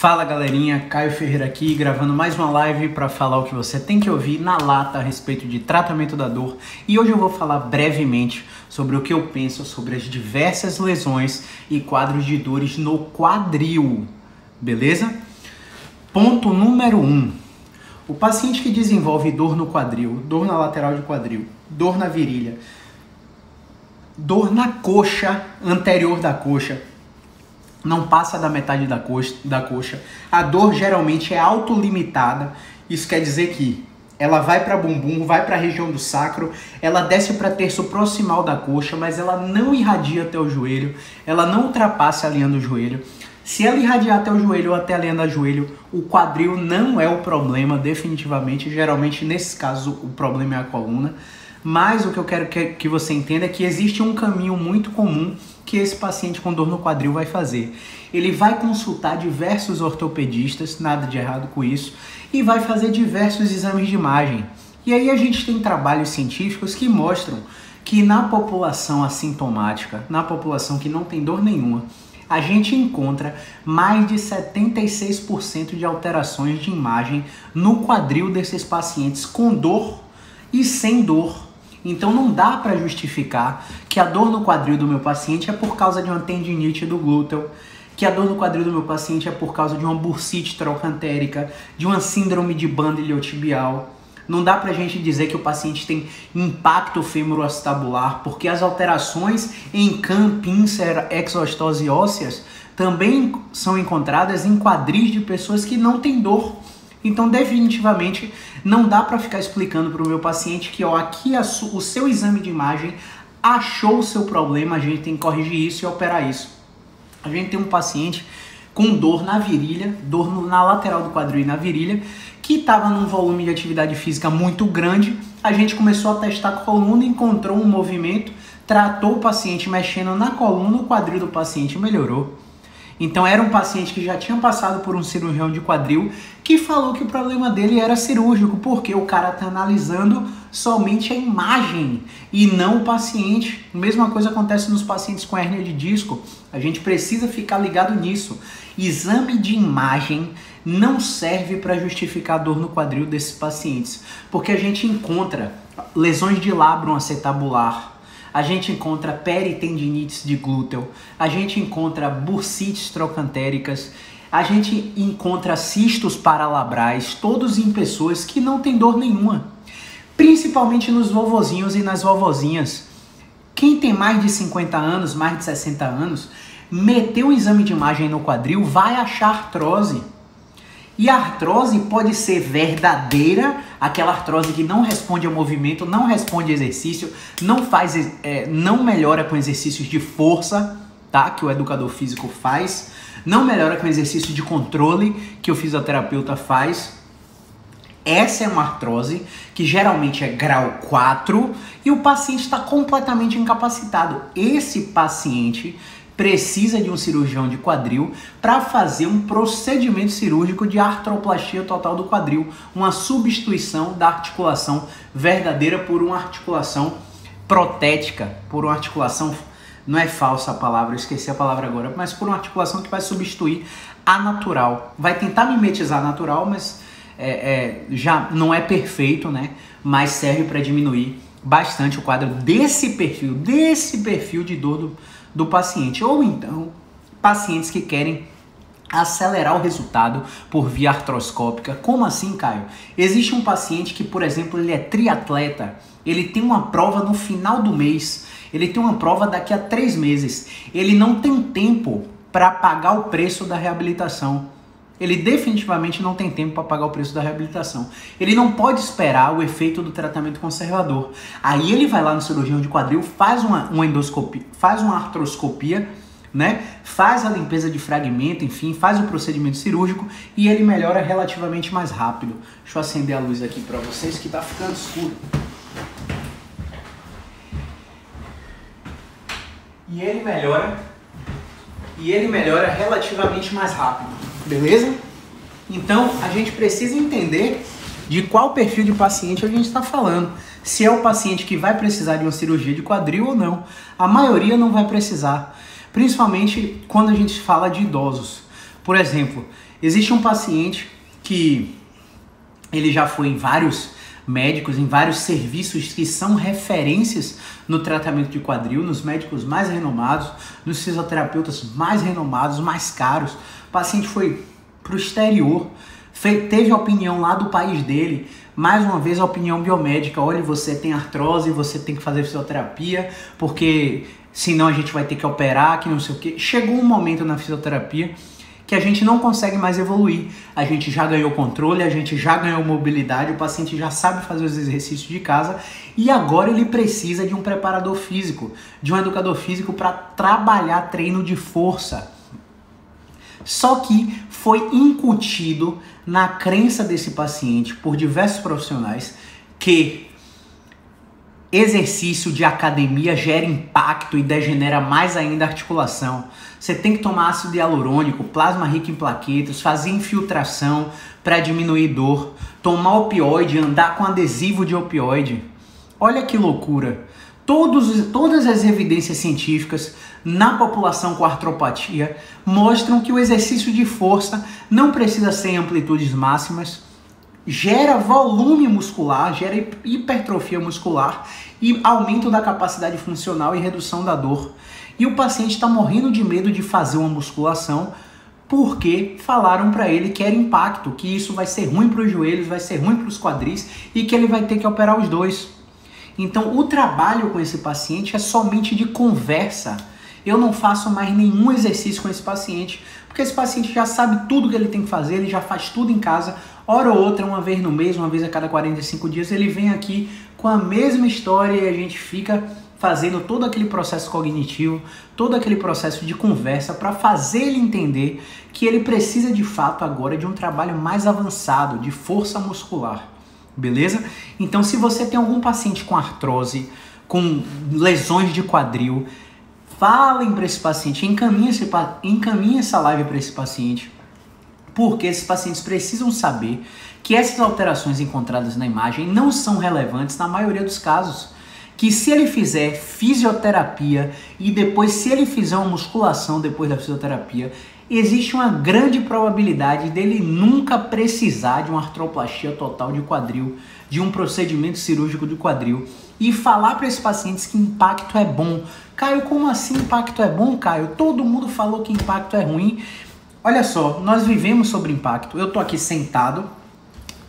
Fala galerinha, Caio Ferreira aqui, gravando mais uma live para falar o que você tem que ouvir na lata a respeito de tratamento da dor. E hoje eu vou falar brevemente sobre o que eu penso sobre as diversas lesões e quadros de dores no quadril, beleza? Ponto número 1. O paciente que desenvolve dor no quadril, dor na lateral de quadril, dor na virilha, dor na coxa, anterior da coxa, não passa da metade da coxa. A dor geralmente é autolimitada. Isso quer dizer que ela vai para bumbum, vai para a região do sacro, ela desce para terço proximal da coxa, mas ela não irradia até o joelho, ela não ultrapassa a linha do joelho. Se ela irradiar até o joelho ou até a linha do joelho, o quadril não é o problema definitivamente. Geralmente, nesse caso, o problema é a coluna. Mas o que eu quero que você entenda é que existe um caminho muito comum que esse paciente com dor no quadril vai fazer. Ele vai consultar diversos ortopedistas, nada de errado com isso, e vai fazer diversos exames de imagem. E aí a gente tem trabalhos científicos que mostram que na população assintomática, na população que não tem dor nenhuma, a gente encontra mais de 76% de alterações de imagem no quadril desses pacientes com dor e sem dor. Então não dá para justificar que a dor no quadril do meu paciente é por causa de uma tendinite do glúteo, que a dor no quadril do meu paciente é por causa de uma bursite trocantérica, de uma síndrome de banda iliotibial. Não dá pra gente dizer que o paciente tem impacto femoroacetabular, porque as alterações em CAM, pincer, exostose ósseas também são encontradas em quadris de pessoas que não têm dor. Então, definitivamente, não dá para ficar explicando para o meu paciente que aqui o seu exame de imagem achou o seu problema, a gente tem que corrigir isso e operar isso. A gente tem um paciente com dor na virilha, dor na lateral do quadril e na virilha, que estava num volume de atividade física muito grande. A gente começou a testar a coluna, encontrou um movimento, tratou o paciente mexendo na coluna, o quadril do paciente melhorou. Então era um paciente que já tinha passado por um cirurgião de quadril que falou que o problema dele era cirúrgico, porque o cara está analisando somente a imagem e não o paciente. A mesma coisa acontece nos pacientes com hérnia de disco. A gente precisa ficar ligado nisso. Exame de imagem não serve para justificar a dor no quadril desses pacientes, porque a gente encontra lesões de labrum acetabular, a gente encontra peritendinites de glúteo, a gente encontra bursites trocantéricas, a gente encontra cistos paralabrais, todos em pessoas que não têm dor nenhuma, principalmente nos vovozinhos e nas vovozinhas. Quem tem mais de 50 anos, mais de 60 anos, meteu um exame de imagem no quadril, vai achar artrose. E a artrose pode ser verdadeira, aquela artrose que não responde ao movimento, não responde ao exercício, não melhora com exercícios de força, tá? Que o educador físico faz, não melhora com exercício de controle que o fisioterapeuta faz. Essa é uma artrose que geralmente é grau 4 e o paciente está completamente incapacitado. Esse paciente precisa de um cirurgião de quadril para fazer um procedimento cirúrgico de artroplastia total do quadril, uma substituição da articulação verdadeira por uma articulação protética, por uma articulação, não é falsa a palavra, eu esqueci a palavra agora, mas por uma articulação que vai substituir a natural. Vai tentar mimetizar a natural, mas já não é perfeito, né? Mas serve para diminuir bastante o quadro desse perfil de dor do paciente. Ou então, pacientes que querem acelerar o resultado por via artroscópica. Como assim, Caio? Existe um paciente que, por exemplo, ele é triatleta, ele tem uma prova no final do mês, ele tem uma prova daqui a 3 meses, ele não tem tempo para pagar o preço da reabilitação. Ele definitivamente não tem tempo para pagar o preço da reabilitação. Ele não pode esperar o efeito do tratamento conservador. Aí ele vai lá no cirurgião de quadril, faz uma endoscopia, faz uma artroscopia, né? Faz a limpeza de fragmento, enfim, faz o procedimento cirúrgico e ele melhora relativamente mais rápido. Deixa eu acender a luz aqui para vocês que tá ficando escuro. E ele melhora relativamente mais rápido. Beleza? Então, a gente precisa entender de qual perfil de paciente a gente está falando. Se é o paciente que vai precisar de uma cirurgia de quadril ou não. A maioria não vai precisar, principalmente quando a gente fala de idosos. Por exemplo, Existe um paciente que ele já foi em vários médicos, em vários serviços que são referências no tratamento de quadril, nos médicos mais renomados, nos fisioterapeutas mais renomados, mais caros. O paciente foi para o exterior, teve a opinião lá do país dele, mais uma vez a opinião biomédica: olha, você tem artrose, você tem que fazer fisioterapia, porque senão a gente vai ter que operar, que não sei o quê. Chegou um momento na fisioterapia que a gente não consegue mais evoluir. A gente já ganhou controle, a gente já ganhou mobilidade, o paciente já sabe fazer os exercícios de casa e agora ele precisa de um preparador físico, de um educador físico para trabalhar treino de força. Só que foi incutido na crença desse paciente por diversos profissionais que exercício de academia gera impacto e degenera mais ainda a articulação. Você tem que tomar ácido hialurônico, plasma rico em plaquetas, fazer infiltração para diminuir dor, tomar opioide, andar com adesivo de opioide. Olha que loucura! Todas as evidências científicas na população com artropatia mostram que o exercício de força não precisa ser em amplitudes máximas, gera volume muscular, gera hipertrofia muscular e aumento da capacidade funcional e redução da dor. E o paciente está morrendo de medo de fazer uma musculação porque falaram para ele que era impacto, que isso vai ser ruim para os joelhos, vai ser ruim para os quadris e que ele vai ter que operar os dois. Então o trabalho com esse paciente é somente de conversa. Eu não faço mais nenhum exercício com esse paciente, porque esse paciente já sabe tudo que ele tem que fazer, ele já faz tudo em casa. Hora ou outra, uma vez no mês, uma vez a cada 45 dias, ele vem aqui com a mesma história e a gente fica fazendo todo aquele processo cognitivo, todo aquele processo de conversa para fazer ele entender que ele precisa de fato agora de um trabalho mais avançado, de força muscular. Beleza? Então, se você tem algum paciente com artrose, com lesões de quadril, falem para esse paciente, encaminhe essa live para esse paciente, porque esses pacientes precisam saber que essas alterações encontradas na imagem não são relevantes na maioria dos casos. Que se ele fizer fisioterapia e depois se ele fizer uma musculação depois da fisioterapia, existe uma grande probabilidade dele nunca precisar de uma artroplastia total de quadril, de um procedimento cirúrgico de quadril. E falar para esses pacientes que impacto é bom. Caio, como assim impacto é bom, Caio? Todo mundo falou que impacto é ruim. Olha só, nós vivemos sobre impacto. Eu tô aqui sentado,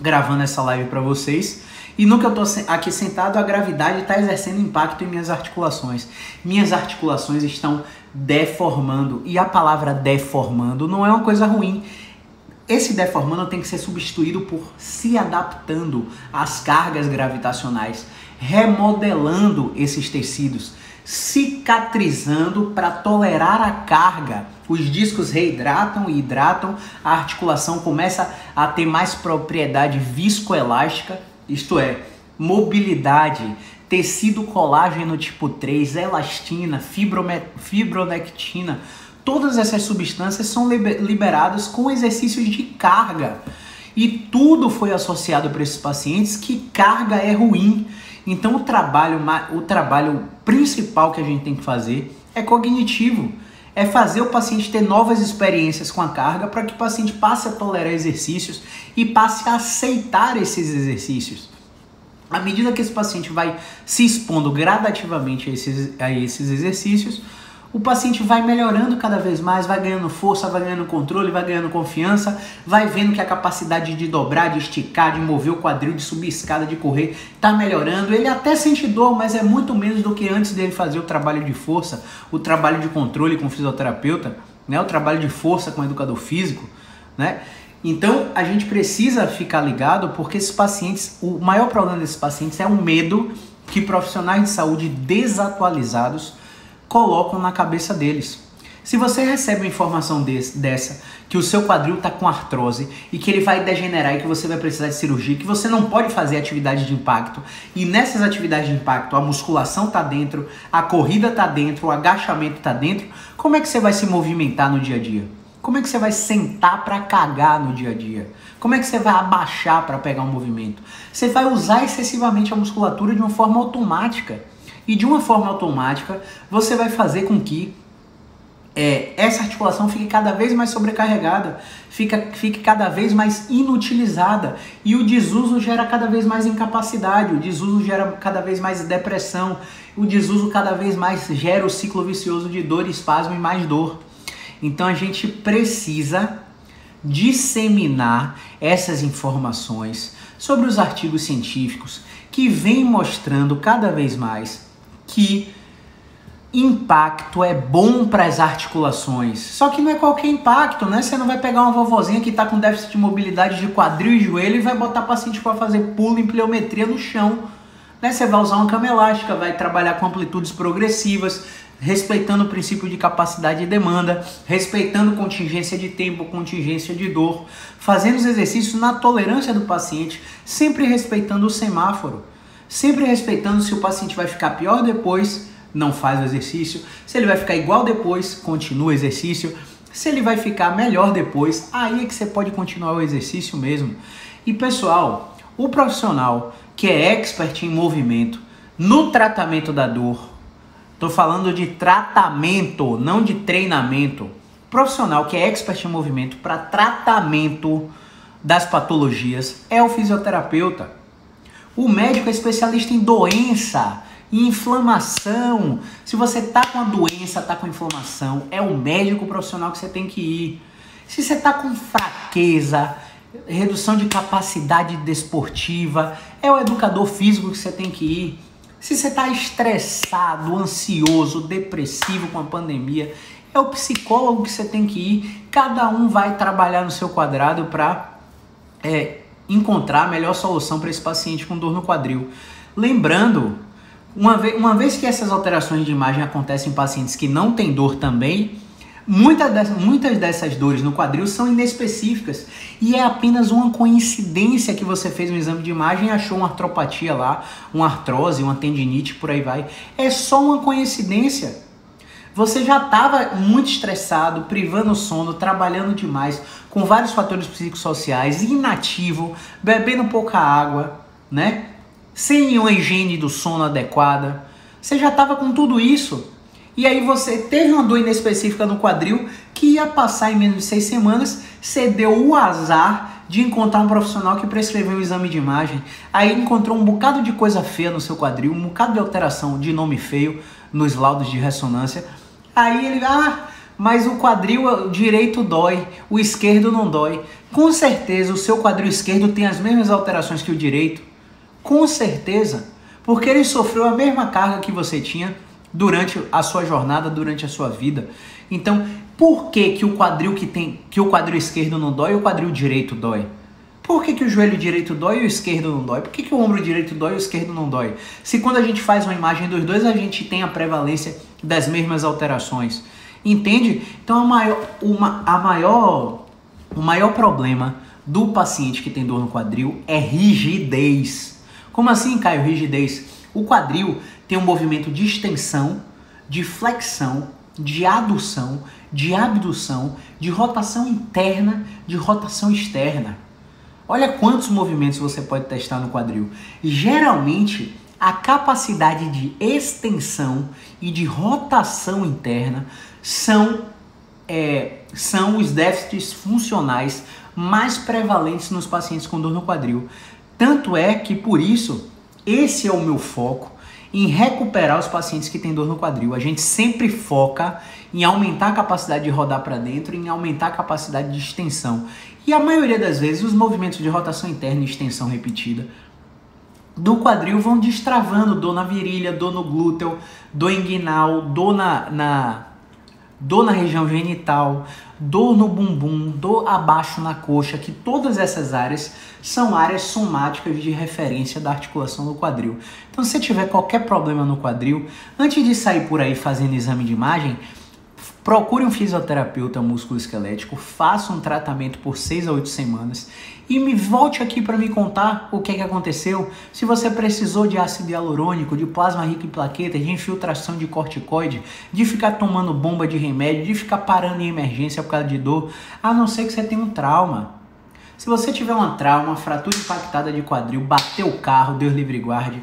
gravando essa live para vocês. E no que eu tô aqui sentado, a gravidade está exercendo impacto em minhas articulações. Minhas articulações estão deformando. E a palavra deformando não é uma coisa ruim. Esse deformando tem que ser substituído por se adaptando às cargas gravitacionais, remodelando esses tecidos, cicatrizando para tolerar a carga. Os discos reidratam e hidratam, a articulação começa a ter mais propriedade viscoelástica, isto é, mobilidade, tecido colágeno tipo 3, elastina, fibronectina. Todas essas substâncias são liberadas com exercícios de carga. E tudo foi associado para esses pacientes que carga é ruim. Então o trabalho principal que a gente tem que fazer é cognitivo. É fazer o paciente ter novas experiências com a carga para que o paciente passe a tolerar exercícios e passe a aceitar esses exercícios. À medida que esse paciente vai se expondo gradativamente a esses exercícios, o paciente vai melhorando cada vez mais, vai ganhando força, vai ganhando controle, vai ganhando confiança, vai vendo que a capacidade de dobrar, de esticar, de mover o quadril, de subir escada, de correr, está melhorando. Ele até sente dor, mas é muito menos do que antes dele fazer o trabalho de força, o trabalho de controle com o fisioterapeuta, né? O trabalho de força com o educador físico, né? Então, a gente precisa ficar ligado porque esses pacientes, o maior problema desses pacientes é o medo que profissionais de saúde desatualizados colocam na cabeça deles. Se você recebe uma informação dessa, que o seu quadril está com artrose e que ele vai degenerar e que você vai precisar de cirurgia, que você não pode fazer atividade de impacto, e nessas atividades de impacto a musculação está dentro, a corrida está dentro, o agachamento está dentro, como é que você vai se movimentar no dia a dia? Como é que você vai sentar para cagar no dia a dia? Como é que você vai abaixar para pegar um movimento? Você vai usar excessivamente a musculatura de uma forma automática. E de uma forma automática, você vai fazer com que essa articulação fique cada vez mais sobrecarregada, fique cada vez mais inutilizada, e o desuso gera cada vez mais incapacidade, o desuso gera cada vez mais depressão, o desuso cada vez mais gera o ciclo vicioso de dor, espasmo e mais dor. Então a gente precisa disseminar essas informações sobre os artigos científicos que vêm mostrando cada vez mais que impacto é bom para as articulações. Só que não é qualquer impacto, né? Você não vai pegar uma vovozinha que está com déficit de mobilidade de quadril e joelho e vai botar paciente para fazer pulo em pliometria no chão, né? Você vai usar uma cama elástica, vai trabalhar com amplitudes progressivas, respeitando o princípio de capacidade e demanda, respeitando contingência de tempo, contingência de dor, fazendo os exercícios na tolerância do paciente, sempre respeitando o semáforo, sempre respeitando se o paciente vai ficar pior depois, não faz o exercício, se ele vai ficar igual depois, continua o exercício, se ele vai ficar melhor depois, aí é que você pode continuar o exercício mesmo. E pessoal, o profissional que é expert em movimento, no tratamento da dor, estou falando de tratamento, não de treinamento, profissional que é expert em movimento para tratamento das patologias é o fisioterapeuta. O médico é especialista em doença, em inflamação. Se você está com a doença, está com inflamação, é o médico profissional que você tem que ir. Se você está com fraqueza, redução de capacidade desportiva, é o educador físico que você tem que ir. Se você está estressado, ansioso, depressivo com a pandemia, é o psicólogo que você tem que ir. Cada um vai trabalhar no seu quadrado para encontrar a melhor solução para esse paciente com dor no quadril. Lembrando, uma vez que essas alterações de imagem acontecem em pacientes que não têm dor também, muitas dessas dores no quadril são inespecíficas e é apenas uma coincidência que você fez um exame de imagem e achou uma artropatia lá, uma artrose, uma tendinite, por aí vai. É só uma coincidência. Você já estava muito estressado, privando o sono, trabalhando demais, com vários fatores psicossociais, inativo, bebendo pouca água, né? Sem uma higiene do sono adequada. Você já estava com tudo isso. E aí você teve uma dor inespecífica no quadril que ia passar em menos de 6 semanas, você deu o azar de encontrar um profissional que prescreveu um exame de imagem, aí encontrou um bocado de coisa feia no seu quadril, um bocado de alteração de nome feio nos laudos de ressonância. Aí ele, mas o quadril direito dói, o esquerdo não dói. Com certeza o seu quadril esquerdo tem as mesmas alterações que o direito, com certeza, porque ele sofreu a mesma carga que você tinha durante a sua jornada, durante a sua vida. Então, por que o quadril que o quadril esquerdo não dói e o quadril direito dói? Por que o joelho direito dói e o esquerdo não dói? Por que o ombro direito dói e o esquerdo não dói? Se quando a gente faz uma imagem dos dois, a gente tem a prevalência das mesmas alterações. Entende? Então, o maior problema do paciente que tem dor no quadril é rigidez. Como assim, Caio, rigidez? O quadril tem um movimento de extensão, de flexão, de adução, de abdução, de rotação interna, de rotação externa. Olha quantos movimentos você pode testar no quadril. Geralmente, a capacidade de extensão e de rotação interna são os déficits funcionais mais prevalentes nos pacientes com dor no quadril. Tanto é que, por isso, esse é o meu foco em recuperar os pacientes que têm dor no quadril. A gente sempre foca em aumentar a capacidade de rodar para dentro, em aumentar a capacidade de extensão. E a maioria das vezes, os movimentos de rotação interna e extensão repetida do quadril vão destravando dor na virilha, dor no glúteo, dor inguinal, dor na região genital, dor no bumbum, dor abaixo na coxa, que todas essas áreas são áreas somáticas de referência da articulação do quadril. Então, se você tiver qualquer problema no quadril, antes de sair por aí fazendo exame de imagem, procure um fisioterapeuta musculoesquelético, faça um tratamento por 6 a 8 semanas e me volte aqui para me contar o que aconteceu. Se você precisou de ácido hialurônico, de plasma rico em plaquetas, de infiltração de corticoide, de ficar tomando bomba de remédio, de ficar parando em emergência por causa de dor, a não ser que você tenha um trauma. Se você tiver um trauma, uma fratura impactada de quadril, bateu o carro, Deus livre e guarde,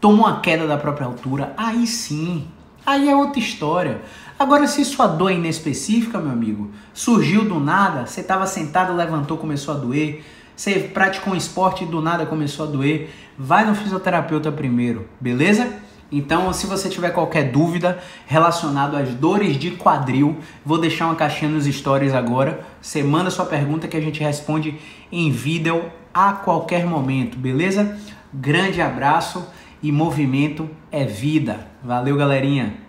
tomou uma queda da própria altura, aí sim, aí é outra história. Agora, se sua dor é inespecífica, meu amigo, surgiu do nada, você estava sentado, levantou, começou a doer, você praticou um esporte e do nada começou a doer, vai no fisioterapeuta primeiro, beleza? Então, se você tiver qualquer dúvida relacionada às dores de quadril, vou deixar uma caixinha nos stories agora. Você manda sua pergunta que a gente responde em vídeo a qualquer momento, beleza? Grande abraço e movimento é vida. Valeu, galerinha!